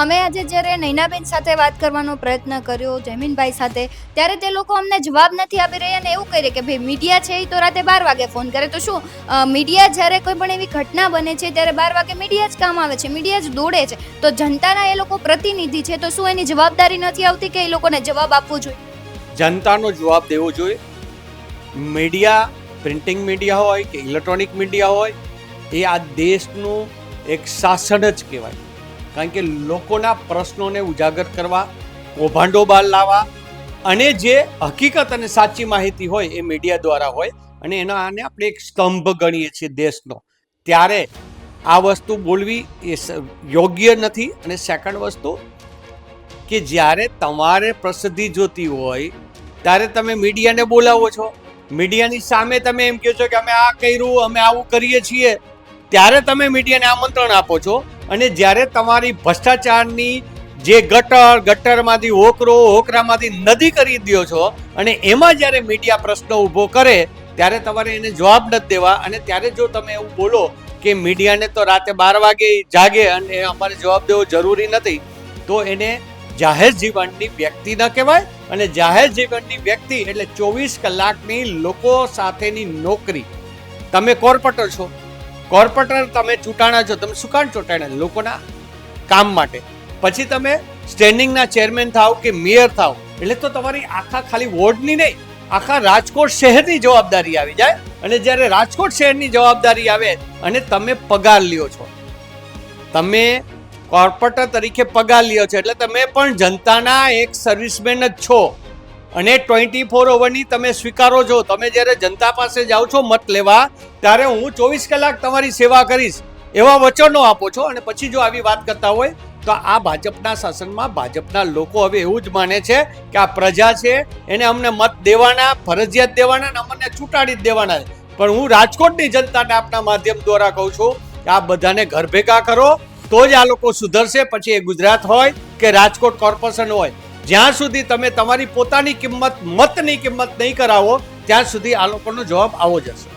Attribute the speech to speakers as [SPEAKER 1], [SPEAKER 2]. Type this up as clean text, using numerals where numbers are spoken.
[SPEAKER 1] અમે આજે જ્યારે નૈનાબેન સાથે વાત કરવાનો પ્રયત્ન કર્યો જયમીનભાઈ સાથે, ત્યારે તે લોકો અમને જવાબ નથી આપી રહ્યા અને એવું કહી રહ્યા કે ભાઈ મીડિયા છે એ તો રાતે 12 વાગે ફોન કરે. તો શું મીડિયા જ્યારે કોઈ પણ એવી ઘટના બને છે ત્યારે 12 વાગે મીડિયા જ કામ આવે છે, મીડિયા જ દોડે છે, તો જનતાના એ લોકો પ્રતિનિધિ છે, તો શું એની જવાબદારી નથી આવતી કે એ લોકોને જવાબ આપવો જોઈએ?
[SPEAKER 2] જનતાનો જવાબ દેવો જોઈએ. મીડિયા, પ્રિન્ટિંગ મીડિયા હોય કે ઇલેક્ટ્રોનિક મીડિયા હોય, એ આ દેશનું એક શાસન જ કહેવાય. કારણ કે લોકોના પ્રશ્નોને ઉજાગર કરવા, કૌભાંડો બહાર લાવવા અને જે હકીકત અને સાચી માહિતી હોય એ મીડિયા દ્વારા હોય અને આને આપણે એક સ્તંભ ગણીએ છીએ દેશનો. ત્યારે આ વસ્તુ બોલવી એ યોગ્ય નથી. અને સેકન્ડ વસ્તુ કે જ્યારે તમારે પ્રસિદ્ધિ જોતી હોય ત્યારે તમે મીડિયાને બોલાવો છો, મીડિયાની સામે તમે એમ કહો છો કે અમે આ કર્યું, અમે આવું કરીએ છીએ, ત્યારે તમે મીડિયાને આમંત્રણ આપો છો. અને જ્યારે તમારી ભ્રષ્ટાચારની જે ગટરમાંથી હોકરામાંથી નદી કરી દો છો અને એમાં જ્યારે મીડિયા પ્રશ્ન ઊભો કરે ત્યારે તમારે એને જવાબ નથી દેવા. અને ત્યારે જો તમે એવું બોલો કે મીડિયાને તો રાતે 12 વાગે જાગે અને અમારે જવાબ દેવો જરૂરી નથી, તો એને જાહેર જીવનની વ્યક્તિ ન કહેવાય. અને જાહેર જીવનની વ્યક્તિ એટલે 24 કલાકની લોકો સાથેની નોકરી. તમે કોર્પોરેટર છો, કોર્પોરેટર તમે ચૂંટાણા છો, તમે શું કામ ચૂંટાણા? લોકોના કામ માટે. પછી તમે સ્ટેન્ડિંગના ચેરમેન થાવ કે મેયર થાવ એટલે તો તમારી આખા ખાલી વોર્ડની નહીં, આખા રાજકોટ શહેરની જવાબદારી આવી જાય. અને જ્યારે રાજકોટ શહેરની જવાબદારી આવે અને તમે પગાર લ્યો છો, તમે કોર્પોરેટર તરીકે પગાર લ્યો છો એટલે તમે પણ જનતાના એક સર્વિસમેન જ છો. અને 24/7 તમે સ્વીકારો છો. તમે જ્યારે જનતા પાસે જાઓ છો મત લેવા ત્યારે હું 24 કલાક તમારી સેવા કરીશ એવા વચનો આપો છો. અને પછી જો આવી વાત કરતા હોય તો આ ભાજપના શાસનમાં ભાજપના લોકો હવે એવું જ માને છે કે આ પ્રજા છે એને અમને મત દેવાના, ફરજિયાત દેવાના અને અમને ચૂંટાડી જ દેવાના. પણ હું રાજકોટની જનતાને આપના માધ્યમ દ્વારા કહું છું કે આ બધાને ઘર ભેગા કરો તો જ આ લોકો સુધરશે. પછી એ ગુજરાત હોય કે રાજકોટ કોર્પોરેશન હોય, જ્યાં સુધી તમે તમારી પોતાની કિંમત, મતની કિંમત નહીં કરાવો ત્યાં સુધી આ લોકોનો જવાબ આવો જ હશે.